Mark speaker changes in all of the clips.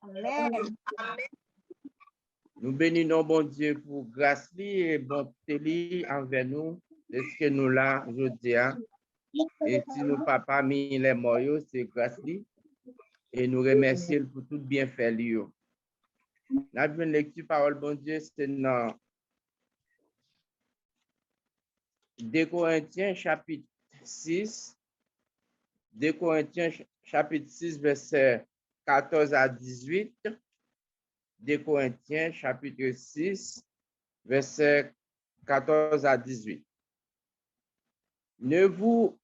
Speaker 1: Amen.
Speaker 2: Nous bénissons bon Dieu pour grâce et bonté li envers nous. Est-ce que nous là aujourd'hui? Et si nous papa mis les morts, c'est grâce li. Et nous remercions pour tout bien fait li. Notre lecture parole bon Dieu, c'est dans 2 Corinthiens chapitre 6. 2 Corinthiens chapitre 6, verset 14 à 18. 2 Corinthiens chapitre 6, verset 14 à 18. Ne vous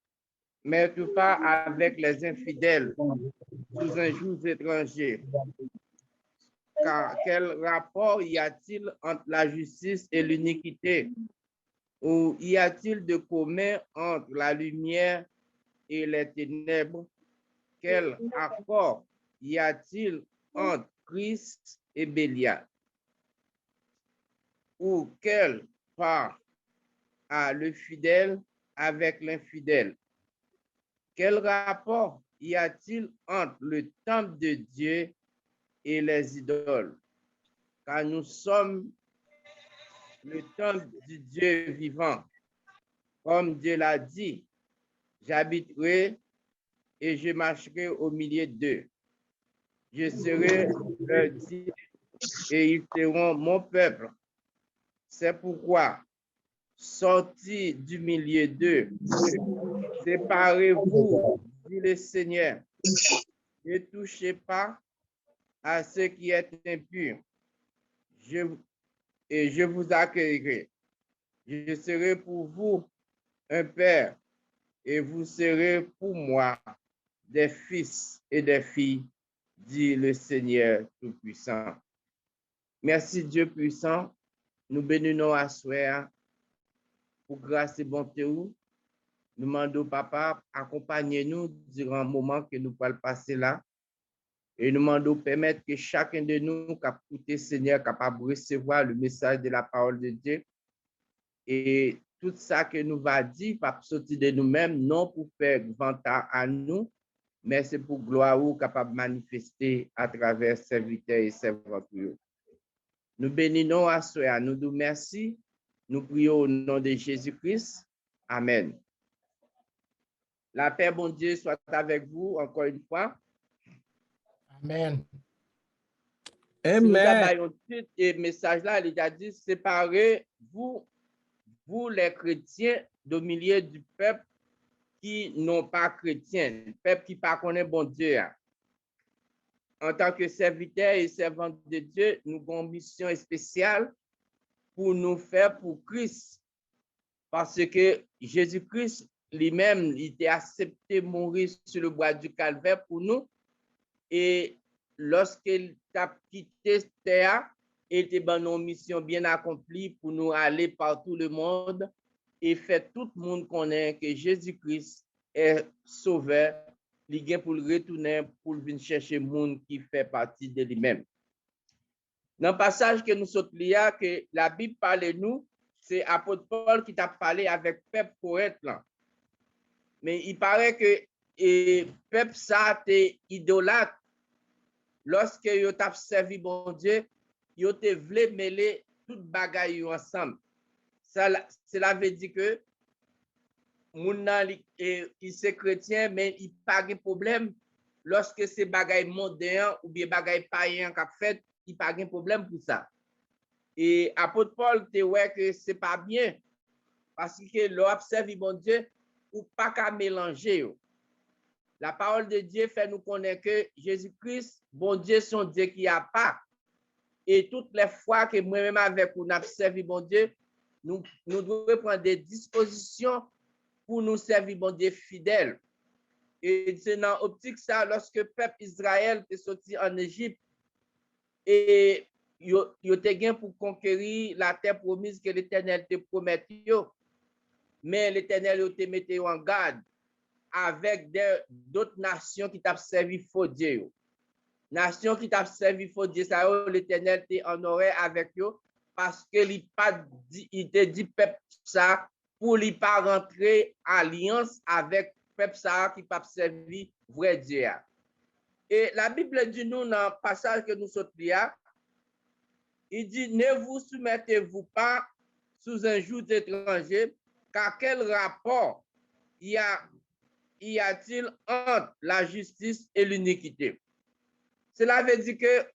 Speaker 2: mettez pas avec les infidèles sous un joug étranger. Car quel rapport y a-t-il entre la justice et l'iniquité? Ou y a-t-il de commun entre la lumière et les ténèbres? Quel accord y a-t-il entre Christ et Bélial? Ou quelle part a le fidèle avec l'infidèle? Quel rapport y a-t-il entre le temple de Dieu et les idoles? Car nous sommes le temple du Dieu vivant. Comme Dieu l'a dit, j'habiterai et je marcherai au milieu d'eux. Je serai leur Dieu et ils seront mon peuple. C'est pourquoi, sortis du milieu d'eux, séparez-vous, dit le Seigneur. Ne touchez pas à ce qui est impur. Et je vous accueillerai. Je serai pour vous un père et vous serez pour moi des fils et des filles, dit le Seigneur Tout-Puissant. Merci Dieu puissant. Nous bénissons à soi pour grâce et bonté. Nous demandons papa, accompagnez-nous durant le moment que nous allons passer là. Et nous demandons permettre que chacun de nous, qui Seigneur, capable de recevoir le message de la parole de Dieu. Et tout ça que nous va dire, pas sortir de nous-mêmes, non pour faire vantage à nous, mais c'est pour gloire ou capable de manifester à travers serviteurs et servantes. Nous bénissons à soi, nous nous merci, nous prions au nom de Jésus-Christ. Amen. La paix, bon Dieu, soit avec vous encore une fois.
Speaker 3: Amen.
Speaker 2: Si nous avons un message là, il a dit, séparez-vous, vous les chrétiens, du milieu du peuple qui n'ont pas chrétien, peuple qui ne connaît pas bon Dieu. En tant que serviteurs et servantes de Dieu, nous avons une mission spéciale pour nous faire pour Christ. Parce que Jésus-Christ lui-même, il était accepté mourir sur le bois du calvaire pour nous. Et lorsqu'il a quitté cette terre, il était dans une mission bien accomplie pour nous aller par tout le monde et faire tout le monde connaître que Jésus-Christ est sauveur. Il vient pour le retourner, pour venir chercher le monde qui fait partie de lui-même. Dans le passage que nous sommes liés, que la Bible parle de nous, c'est l'apôtre Paul qui t'a parlé avec peuple poète là. Mais il paraît que le peuple ça était idolâtre. Lorsque yo t'a servi bon Dieu, yo te voulu mêler toute bagaille ensemble. Cela veut dire que moun nan il c'est chrétien mais il pas de problème lorsque c'est bagaille moderne ou bien bagaille païen qu'a fait, il pas de problème pour ça. Et apôtre Paul te ouais que c'est pas bien parce que l'observe bon Dieu ou pas qu'à mélanger. La parole de Dieu fait nous connaître que Jésus-Christ, bon Dieu, son Dieu qui a pas. Et toutes les fois que moi-même avec vous n'a servi bon Dieu, nous devons prendre des dispositions pour nous servir bon Dieu fidèle. Et c'est dans l'optique ça, lorsque le peuple Israël est sorti en Égypte et il était gain pour conquérir la terre promise que l'Éternel te promettait. Mais l'Éternel te mettait en garde avec d'autres nations qui t'ont servi faux Dieu. Nations qui t'ont servi faux Dieu, ça l'Éternel te honoré avec eux parce que il te dit peuple ça pour lui pas rentrer en alliance avec peuple ça qui pas servi vrai Dieu. Et la Bible dit nous dans le passage que nous sommes là, il dit, ne vous soumettez-vous pas sous un joug étranger, car quel rapport y a-t-il entre la justice et l'iniquité? Cela veut dire que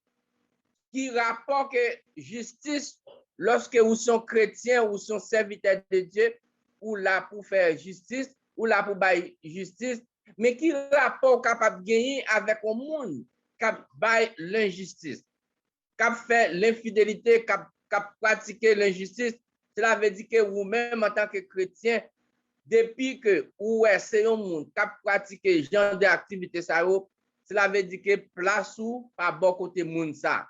Speaker 2: qui rapport que justice, lorsque vous sont chrétiens ou sont serviteurs de Dieu, ou là pour faire justice, ou là pour bailler justice, mais qui rapport capable de gagner avec un monde qui baille l'injustice, qui fait l'infidélité, qui pratique l'injustice. Cela veut dire que vous-même, en tant que chrétien, depuis que vous êtes un monde qui pratique ce genre d'activité, cela veut dire que place ou pas bon côté monde ça.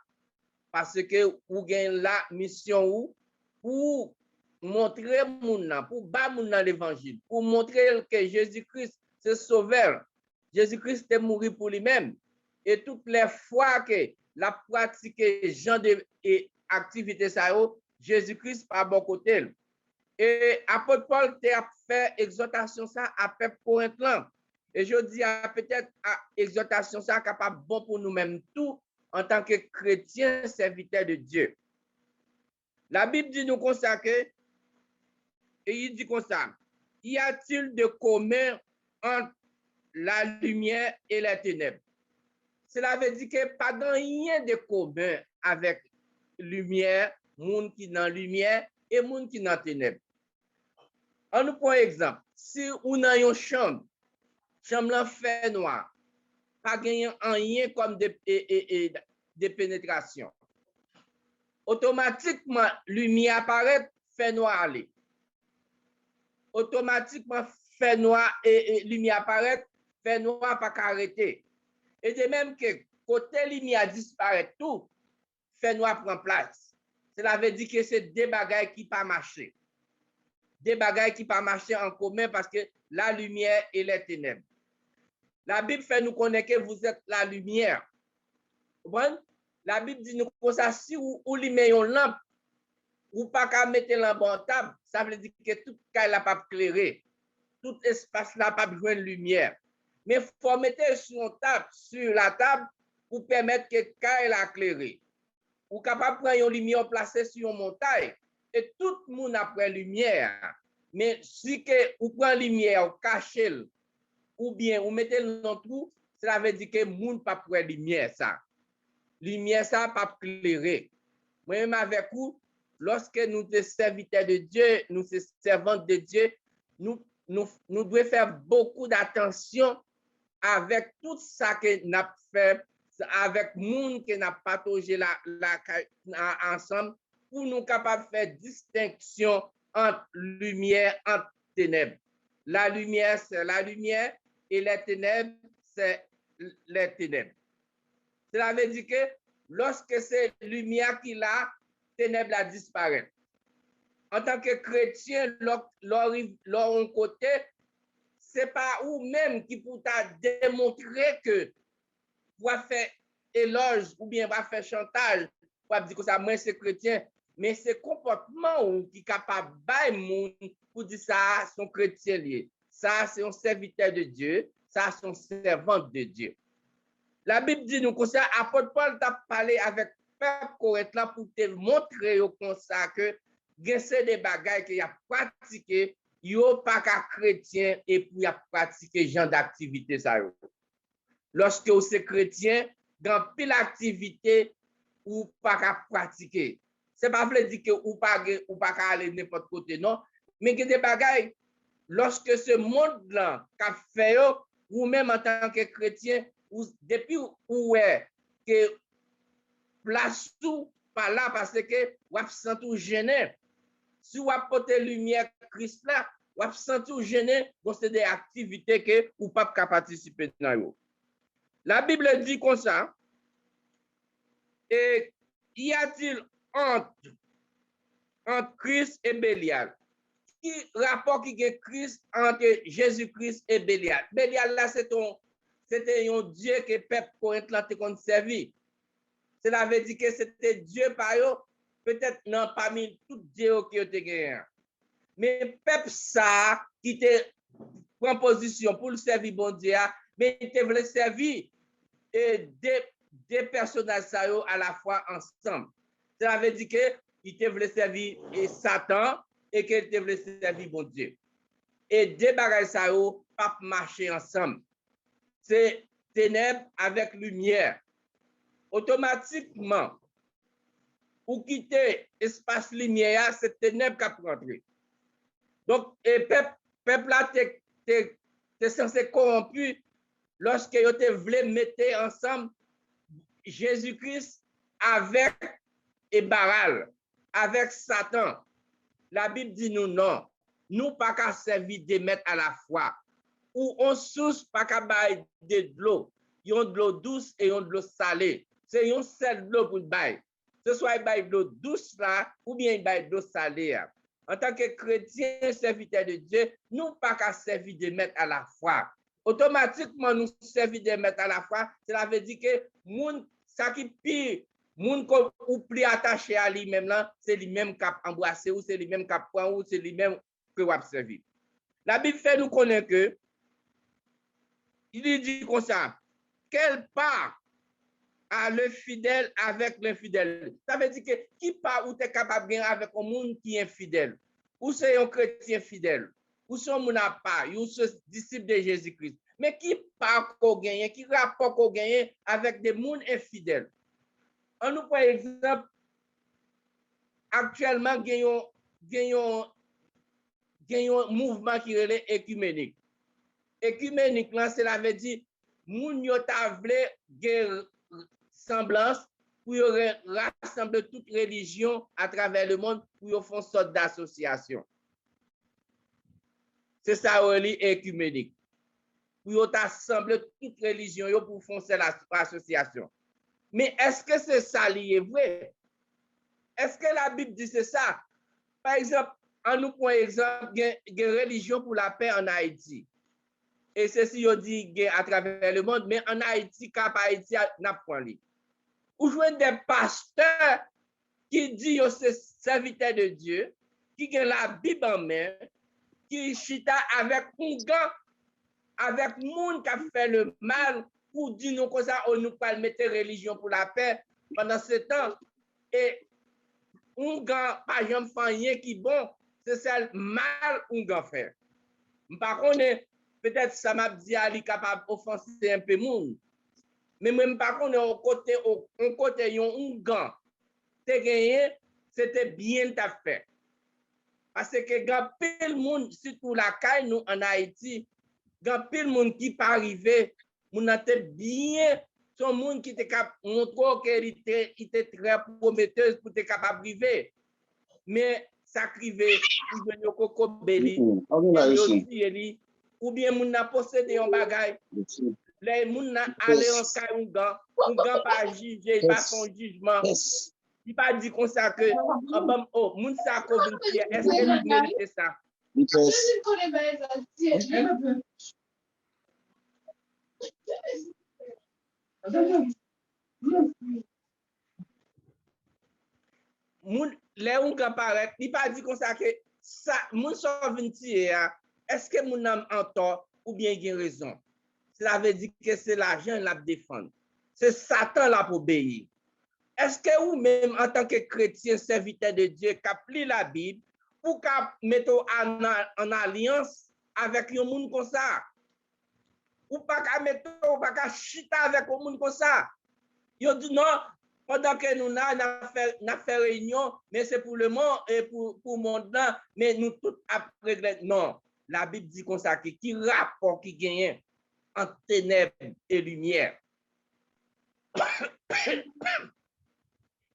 Speaker 2: Parce que vous gagnez la mission pour montrer moun nan, pour ba moun nan l'évangile, pour montrer que Jésus-Christ c'est sauveur. Jésus-Christ est mort pour lui-même. Et toutes les fois que la pratique genre d'activité ça, Jésus-Christ pas bon côté. Et apôtre Paul a fait exhortation ça à peuple Corinthien. Et je dis peut-être exhortation ça capable bon pour nous-mêmes tout en tant que chrétiens serviteurs de Dieu. La Bible dit nous comme ça que, et il dit comme ça, y a-t-il de commun entre la lumière et les ténèbres? Cela veut dire que pas de rien de commun avec lumière, monde qui dans lumière et monde qui dans ténèbres. On nous prend un exemple. Si on a une chambre là fait noir, pas gagné rien comme de pénétration. Automatiquement, lumière apparaît, fait noir aller. Automatiquement, fait noir et lumière apparaît, fait noir pas arrêter. Et de même que côté lumière disparaît tout, fait noir prend place. Cela veut dire que c'est des bagailles qui pas marcher. Des bagailles qui pas marcher en commun parce que la lumière et les ténèbres. La Bible fait nous connaître que vous êtes la lumière. Bon? La Bible dit nous comme ça, si vous allumez une lampe, ou pas qu'à mettre la bonne table, ça veut dire que tout cas n'a pas éclairé. Tout espace n'a pas besoin de lumière. Mais il faut mettre sur la table pour permettre que le a éclairé. Ou capable de prendre une lumière placée sur une montagne. Et tout le monde a pris lumière. Mais si vous prenez lumière, vous cachez, ou bien vous mettez dans le trou, cela veut dire que le monde n'a pas pris lumière. Ça. Lumière, ça n'a pas éclairé. Moi-même avec vous, lorsque nous sommes serviteurs de Dieu, nous sommes servantes de Dieu, nous devons faire beaucoup d'attention avec tout ça que nous avons fait, avec le monde que nous avons partagé ensemble, pour nous capables de faire distinction entre lumière et ténèbres. La lumière, c'est la lumière, et les ténèbres, c'est les ténèbres. Cela veut dire que lorsque c'est lumière qui l'a, ténèbres la disparaît. En tant que chrétien, leur côté, c'est pas vous-même qui pour démontrer que vous faire éloge ou bien va faire chantage, pour dire que ça, moi c'est chrétien, mais c'est comportement qui est capable de monde pour dire ça, son chrétien lié. Ça, c'est un serviteur de Dieu, ça, c'est un servant de Dieu. La Bible dit nous comme ça, apôtre Paul t'a parlé avec peuple Corinthien pour te montrer comme ça que c'est des bagages qu'il a pratiqué, il n'y a pas qu'à chrétien et pour y a pratiqué genre d'activité ça. Lorsque vous êtes chrétien, dans pile activité ou pas qu'à pratiquer. C'est pas veut dire que ou pas qu'à aller n'importe côté non, mais que des bagages lorsque ce monde là qu'a fait ou même en tant que chrétien depuis où est que place tout par là parce que vous sent tout gêné. Si vous apportez lumière Christ là, vous sent tout gêné, c'est des activités que vous pas participer dans. La Bible dit comme ça. Et y a-t-il entre Christ et Bélial? Qui rapport qui est Christ entre Jésus-Christ et Bélial? Bélial là c'était un Dieu que peuple Corinthien te servi. Cela veut dire que c'était Dieu par eux, peut-être non parmi tous Dieu qui ont gagné. Mais peuple ça qui te prend position pour le servir bon Dieu, mais il te voulait servir et deux personnages à la fois ensemble. Ça veut dire qu'il te voulait servir Satan et qu'il te voulait servir bon Dieu. Et deux bagages ça pas marcher ensemble. C'est ténèbres avec lumière. Automatiquement, pour quitter l'espace lumière, c'est ténèbres qui rentré. Donc, le peuple là, t'es censé corrompu lorsque vous te voulez mettre ensemble Jésus-Christ avec Baal, avec Satan. La Bible dit nous non. Nous pas qu'à servir des maîtres à la fois. Ou on source pas qu'à bailler de l'eau. Ils ont de l'eau douce et ils ont de l'eau salée. C'est une seule de l'eau pour le bail. Ce soit de l'eau douce là ou bien de l'eau salée. Là. En tant que chrétien, serviteur de Dieu, nous pas qu'à servir des maîtres à la fois. Automatiquement, nous servir des maîtres à la fois. Cela veut dire que moun, ça qui pire, moun ou plus attaché à lui-même là, c'est lui-même qui a embrassé ou c'est lui-même qui a pris ou c'est lui-même que vous avez servi. La Bible fait nous connaître que il dit comme ça, quelle part a le fidèle avec l'infidèle. Ça veut dire que qui part où tu es capable de gagner avec un monde qui est infidèle, ou c'est un chrétien fidèle, ou c'est un monde à part, ou c'est un disciple de Jésus-Christ. Mais qui part qu'on gagne, qui rapport qu'on gagne avec des mondes infidèles. On nous prend exemple, actuellement, gagnons un mouvement qui est écuménique. Écuménique, là, cela veut dire, moun yo ta vle gen semblance pour rassembler toute religion à travers le monde pour faire une sorte d'association. C'est ça, écuménique. Pour assembler toute religion pour faire l'association. Mais est-ce que c'est ça lié vrai? Est-ce que la Bible dit c'est ça? Par exemple, on nous prend exemple, il y a une religion pour la paix en Haïti. Et ceci, on dit à travers le monde, mais en Haïti, Cap Haïti, n'a pas li. Ou jouez des pasteurs qui disent que c'est serviteur de Dieu, qui ont la Bible en main, qui chita avec un gars, avec monde qui a fait le mal, pour dire nous comme ça, on nous pas mettre religion pour la paix pendant ce temps. Et un gars, pas jamais fait rien qui bon, c'est ça le mal un gars fait. Par contre, peut-être ça m'a dit à lui capable d'offenser un peu monde. Mais même par contre, au côté, un gant, t'es gagné, c'était bien ta fait. Parce que quand pile monde, surtout la caille, nous en Haïti, quand pile monde qui pas arrivé, mon était bien, son monde qui était capable montrer qu'il était très prometteuse pour être capable d'arriver. Mais ça crivé, il venait au coco belli, ou bien mon a possédé un bagage. Les gens allaient en cas un gant pas juger, pas son jugement. Il pas dit comme ça que oh moun sa ko vin prier, est-ce que il mérite ça? Moun les un gant paraît, il pas dit comme ça que ça moun so vin prier, est-ce que moun am en tort ou bien il a raison? Cela veut dire que c'est l'argent la défendre. C'est Satan là pour obéir. Est-ce que vous même en tant que chrétien serviteur de Dieu qui applique la Bible pour mettre en alliance avec un monde comme ça? Ou pas qu'à mettre ou pas qu'à chita avec un monde comme ça? Ils dit non, pendant que nous n'avons fait réunion, mais c'est pour le monde et pour le monde là, mais nous tous après non. La Bible dit comme ça qui rapport qui gagne entre ténèbres et lumière.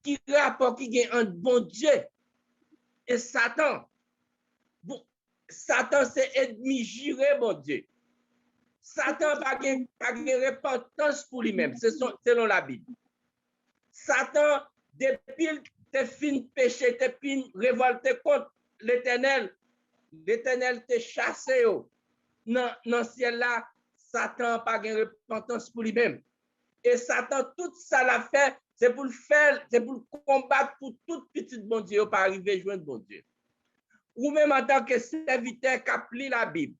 Speaker 2: Qui rapport qui gagne entre bon Dieu et Satan. Bon, Satan c'est ennemi juré, bon Dieu. Satan n'a pas de repentance pour lui-même, selon la Bible. Satan, depuis tes fin péché, tes fin révolté contre l'Éternel, l'Éternel te chassé dans le ciel là, Satan n'a pas de repentance pour lui-même. Et Satan, tout ça l'a fait, c'est pour le faire, c'est pour le combattre pour tout petit bon Dieu, pour arriver à joindre bon Dieu. Ou même en tant que serviteur qui applique la Bible,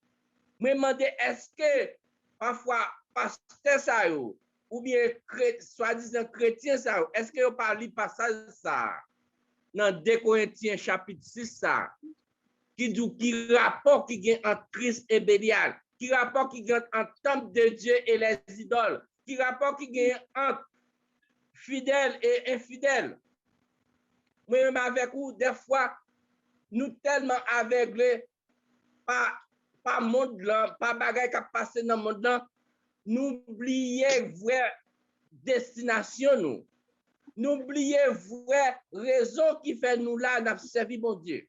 Speaker 2: me demandez est-ce que parfois, pasteur ça yo, ou bien soi-disant chrétien ça, est-ce que vous parlez passage ça dans 2 Corinthiens chapitre 6 ça qui dit qui rapport qui gagne entre Christ et Bélial, qui rapport qui gagne entre temple de Dieu et les idoles, qui rapport qui gagne entre fidèles et infidèles. Moi-même avec vous, des fois, nous tellement aveuglés par monde là, par bagaille qui a passé dans le monde là, nous oublions vraie destination nous. Nous oublions vraie raison qui fait nous là, nous servir bon Dieu.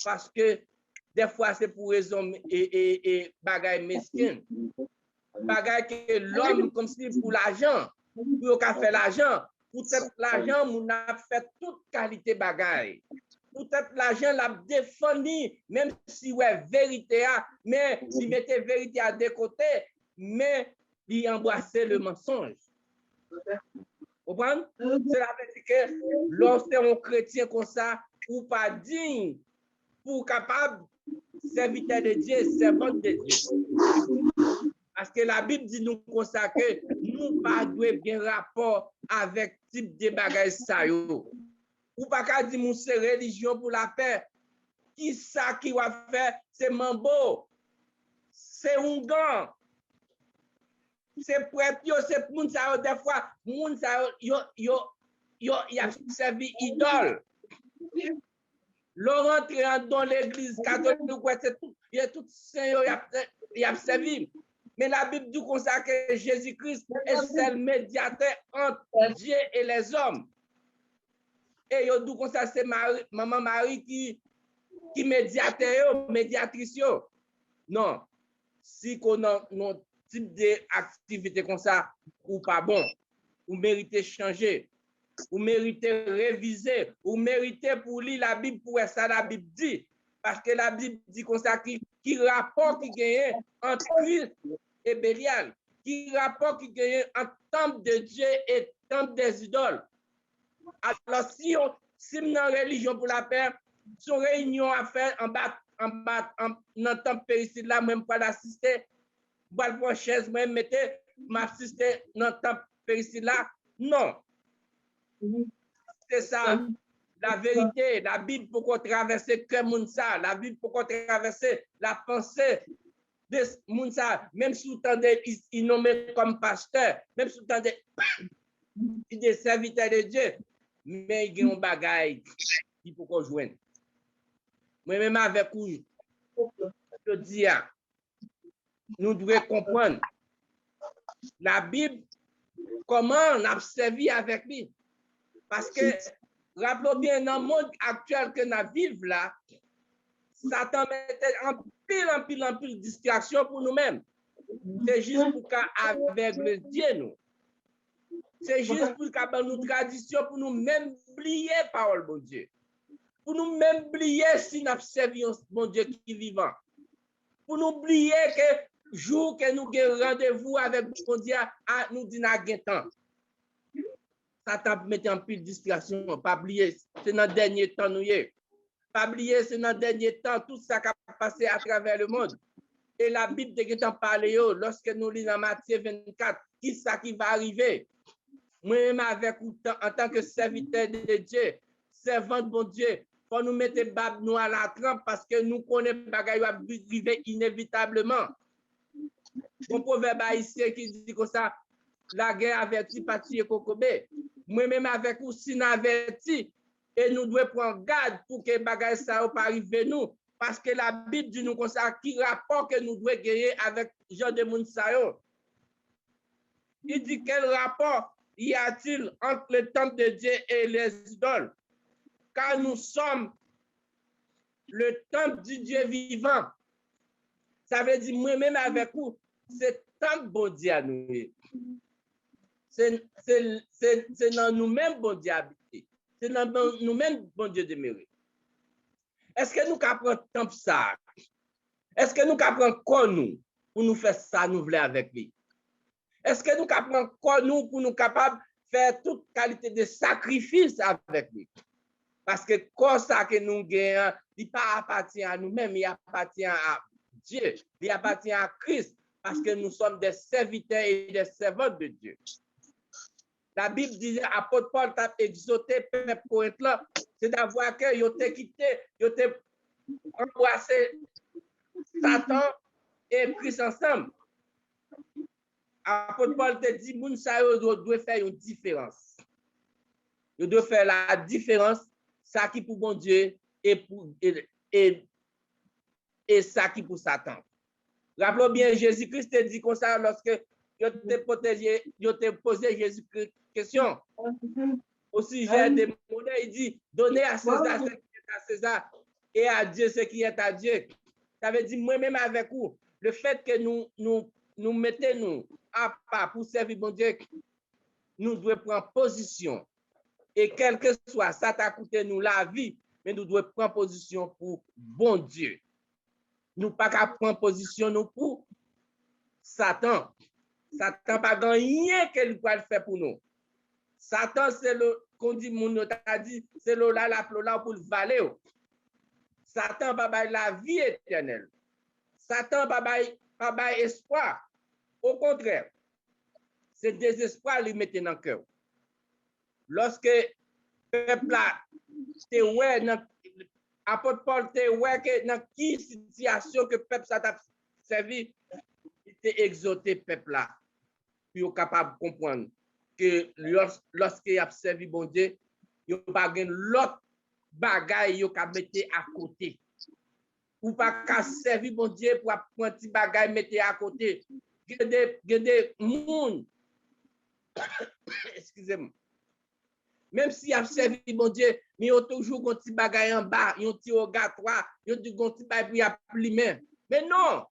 Speaker 2: Parce que des fois, c'est pour raison et bagaille mesquine. Bagaille que l'homme, comme si pour l'argent, pour qu'on fait l'argent, pour l'argent, on a fait toute qualité bagaille. Peut-être l'argent l'a défendu, même si ouais vérité, mais si mettait vérité à deux côtés, mais il embrassait le mensonge. Vous comprenez? Cela veut dire que lorsque un chrétien comme ça, ou pas digne, pour capable serviteur de Dieu, servant de Dieu. Parce que la Bible dit nous comme ça que nous pas devons bien rapport avec type de bagages ça yo. Ou pas qu'à dire mon c'est religion pour la paix. Qui ça qui va faire c'est mambo. C'est un gang. C'est prêtre c'est moun ça des fois moun ça yo y a servi idole. Laurent rentre dans l'église catholique c'est tout il y a tout saint y a servi. Mais la Bible dit comme ça que Jésus-Christ est seul médiateur entre Dieu et les hommes. Et yo dit comme ça c'est maman Marie qui médiateur, médiatrice. Non. Si qu'on a un type d'activité comme ça ou pas bon, ou méritez changer, ou méritez réviser, ou méritez pour lire la Bible pour ça la Bible dit. Parce que la Bible dit comme ça qui rapporte qui gagne entre Christ et Bélial, qui rapporte qui gagne entre temple de Dieu et temple des idoles. Alors si on une religion pour la paix, son réunion à faire en bas dans le temple péricide là, même pas d'assister, boire pour chaise, même mettre m'assister dans le temple péricide là. Non. C'est ça. La vérité, la Bible pour qu'on traverse que Mounsa, la Bible pour qu'on traverse la pensée de Mounsa, même sous tendez, il nommé comme pasteur, même sous tendez, il est serviteur de Dieu, mais il y a un bagage qui faut qu'on joigne. Moi-même avec vous, je dis, nous devons comprendre la Bible, comment on a servi avec lui. Parce que, rappelons bien, dans le monde actuel que nous vivons là, Satan mettait en pile distraction pour nous-mêmes. C'est juste pour qu'aveugle Dieu nous. C'est juste pour qu'avec nos traditions, pour nous-mêmes oublier la parole de Dieu. Pour nous-mêmes oublier si nous servons mon Dieu qui est vivant. Pour nous oublier que jour que nous avons rendez-vous avec mon Dieu, nous disons à temps. Satan met en pile distraction. Pas oublier, c'est dans le dernier temps nous y. Pas oublier, c'est dans le dernier temps tout ça qui a passé à travers le monde. Et la Bible de en parle lorsque nous lisons Matthieu 24, qui ça qui va arriver? Moi-même avec en tant que serviteur de Dieu, servant de bon Dieu, faut nous mettre nous à la trempe parce que nous connaissons bagaille va arriver inévitablement. Mon proverbe haïtien qui dit comme ça, la guerre avertit pas tuer Kokobé. Moi-même avec vous, si nous avertis, et nous devons prendre garde pour que bagaille ça pas arriver nous. Parce que la Bible dit nous comme ça, qui rapport que nous devons gagner avec Jean de Mounsayo. Il dit quel rapport y a-t-il entre le temple de Dieu et les idoles? Car nous sommes le temple du Dieu vivant. Ça veut dire, moi-même avec vous, c'est temple bon Dieu à nous. C'est dans nous-mêmes bon Dieu habité. C'est dans nous-mêmes bon Dieu demeuré. Est-ce que nous apprenons temple ça? Est-ce que nous apprenons quoi nous pour nous faire ça nous voulons avec lui? Est-ce que nous apprenons quoi nous pour nous capables de faire toute qualité de sacrifice avec lui? Parce que quoi ça que nous gagnons, il pas appartient à nous-mêmes, il appartient à Dieu, il appartient à Christ. parce que nous sommes des serviteurs et des servantes de Dieu. La Bible disait, apôtre Paul t'a exhorté, peuple Corinthe là, c'est d'avoir que yo t'ai quitté, yo t'ai embrassé Satan et pris ensemble. Apôtre Paul te dit, moun sa yo doit faire une différence. Yo doit faire la différence, ça qui pour bon Dieu et ça qui pour Satan. Rappelons bien, Jésus-Christ te dit comme ça lorsque yo te posé Jésus-Christ question au sujet des monnaies, il dit, donnez à César ce qui est à César et à Dieu ce qui est à Dieu. Ça veut dire, moi-même avec vous, le fait que nous mettons à part pour servir bon Dieu, nous devons prendre position. Et quel que soit, ça t'a coûté nous la vie, mais nous devons prendre position pour bon Dieu. Nous pas qu'à prendre position nous pour Satan. Satan pas grand rien qu'il va faire pour nous. Satan, c'est le, qu'on dit, mon t'a dit, c'est le là, la plola pour le valer. Satan va bailler la vie éternelle. Satan va bailler espoir. Au contraire, c'est désespoir lui mettre dans le cœur. Lorsque le peuple là, t'es ouais, apôtre Paul, t'es ouais que dans quelle situation que le peuple ça t'a servi, il t'a exhorté le peuple là, pour capable de comprendre que lorsqu'il a servi bon Dieu, il n'y a pas l'autre bagaille qu'il a mettre à côté. Ou pas qu'à servir bon Dieu pour prendre un petit bagaille mettre à côté. Il y a des gens, excusez-moi, même s'il a servi bon Dieu, mais il y a toujours un petit bagaille en bas, il y a un petit rogatoire, il y a un petit bagaille pour appliquer. Mais non!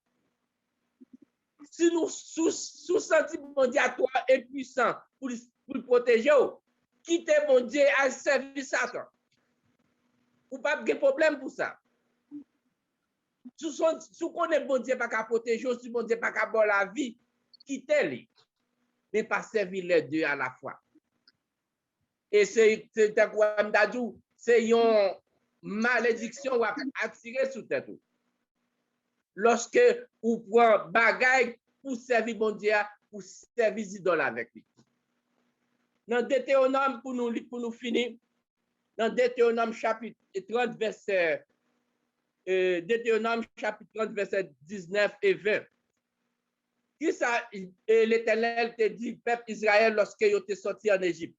Speaker 2: Si nous sous-sentons bon Dieu à toi est puissant pour le protéger, quittez bon Dieu à servir Satan. Ou pas de problème pour ça. Si on est bon Dieu pas qu'à protéger, si bon Dieu pas qu'à boire la vie, quittez-les. Mais pas servir les deux à la fois. Et c'est une malédiction à attirer sur tête. Lorsque vous prenez bagaille pour servir bon Dieu, pour servir idole avec lui. Dans Deutéronome, pour nous finir, dans Deutéronome chapitre 30, verset Deutéronome chapitre 30, verset 19 et 20. Qui ça, l'Éternel te dit, peuple Israël, lorsque il était sorti en Égypte.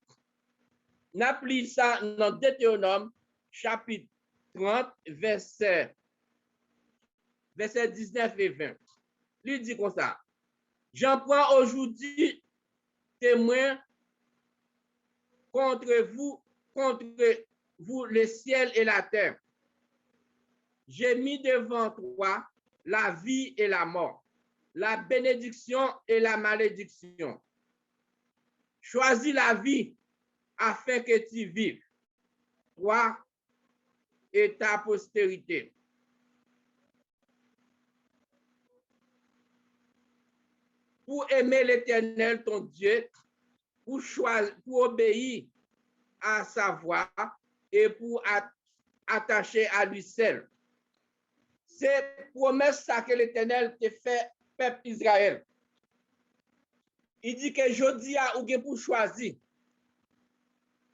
Speaker 2: N'applique ça dans Deutéronome chapitre 30, verset 19 et 20. Lui dit comme ça. J'en prends aujourd'hui témoin contre vous le ciel et la terre. J'ai mis devant toi la vie et la mort, la bénédiction et la malédiction. Choisis la vie afin que tu vives, toi et ta postérité. Pour aimer l'Éternel, ton Dieu, pour obéir à sa voix et pour attacher à lui seul. C'est promesse ça que l'Éternel te fait, peuple Israël. Il dit que je dis à ou pour choisir.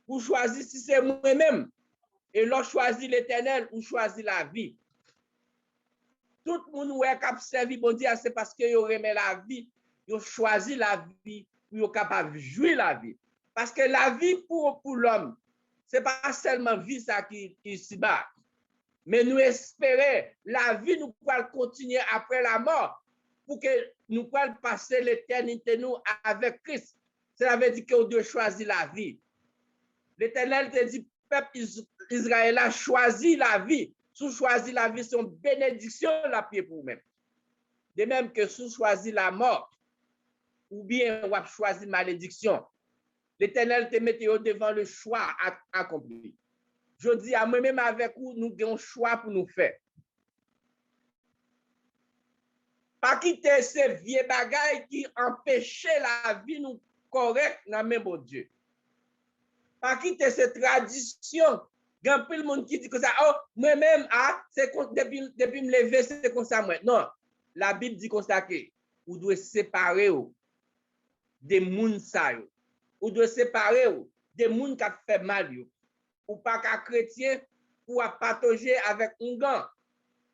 Speaker 2: Pour choisir si c'est moi-même. Et l'on choisit l'Éternel ou choisit la vie. Tout le monde qui a servi bon Dieu, c'est parce qu'il aimait la vie. Ils choisi la vie pour être capable de jouir la vie. Parce que la vie pour l'homme, ce n'est pas seulement vie ça qui s'y bat. Mais nous espérons la vie, nous pouvons continuer après la mort pour que nous puissions passer l'éternité nous avec Christ. Cela veut dire qu'on doit choisir la vie. L'Éternel te dit, peuple Israël a choisi la vie. Si choisit la vie, c'est une bénédiction la pied pour vous-même. De même que si choisit la mort, ou bien on va choisir malédiction. L'Éternel te mette devant le choix accompli. Je dis à moi-même avec vous, nous avons un choix pour nous faire. Pas quitter ces vieux bagailles qui empêchaient la vie nous correcte dans le même bon Dieu. Pas quitter ces traditions. Il y a plus de monde qui dit que ça, oh, moi-même, depuis me lever, c'est comme ça, moi. Non, la Bible dit comme ça que ou doit séparer des moun sa yo. Ou doit séparer des moun qui fait mal yo. Ou pas qu'à chrétien ou à partager avec un gars.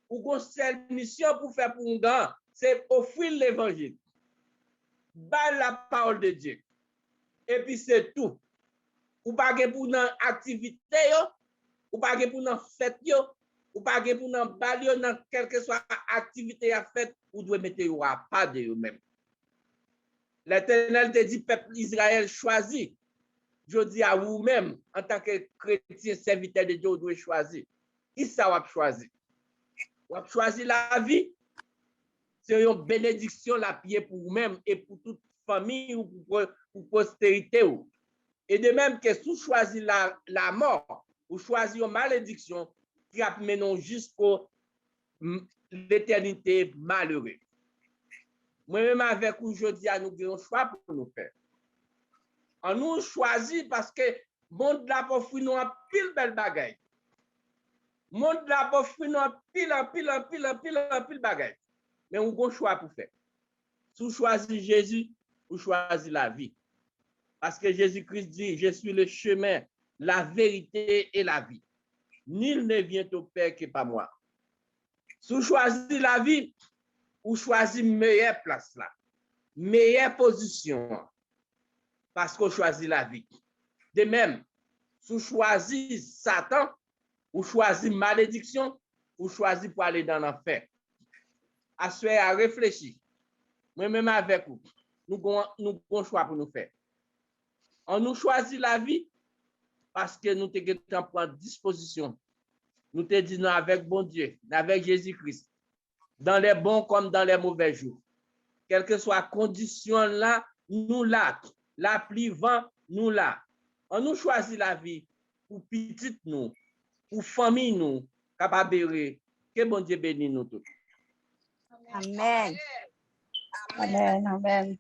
Speaker 2: Ou qu'on seule mission pour faire pour un gars, c'est offrir l'évangile. Bâtir la parole de Dieu. Et puis c'est tout. Ou pas pour une activité yo, ou pas pour une fête yo, ou pas pour une bal yo, dans quelle que soit activité à fait, ou doit mettre yo à pas de yo même. L'Éternel te dit peuple Israël choisi. Je dis à vous-même, en tant que chrétien serviteur de Dieu, vous devez choisir. Qui ça va choisir? Vous avez choisi la vie. C'est une bénédiction la pied pour vous-même et pour toute famille ou pour postérité. Et de même que si vous choisissez la mort, vous choisissez une malédiction qui a mené jusqu'à l'éternité malheureuse. Moi-même avec aujourd'hui, nous avons un choix pour nous faire. On nous choisit parce que le monde là pour nous un pile belle bagaille. Le monde là pour nous un pile bagaille. Mais on a un choix pour faire. Si vous choisissez Jésus, vous choisissez la vie. Parce que Jésus-Christ dit, je suis le chemin, la vérité et la vie. Nul ne vient au Père que par moi. Si vous choisissez la vie, vous choisissez meilleure place là, meilleure position. Parce qu'on choisit la vie. De même, si vous choisissez Satan, vous choisissez malédiction, vous choisissez pour aller dans l'enfer. Assoyez à réfléchir. Moi-même avec vous, nous avons un choix pour nous faire. On nous choisit la vie parce que nous avons pris disposition. Nous te disons avec bon Dieu, avec Jésus-Christ, dans les bons comme dans les mauvais jours. Quelle que soit la condition là, nous là. La pluie, vent, nous là. On nous choisit la vie pour petite nous, pour famille nous, capable de que bon Dieu bénisse nous tous.
Speaker 1: Amen. Amen. Amen.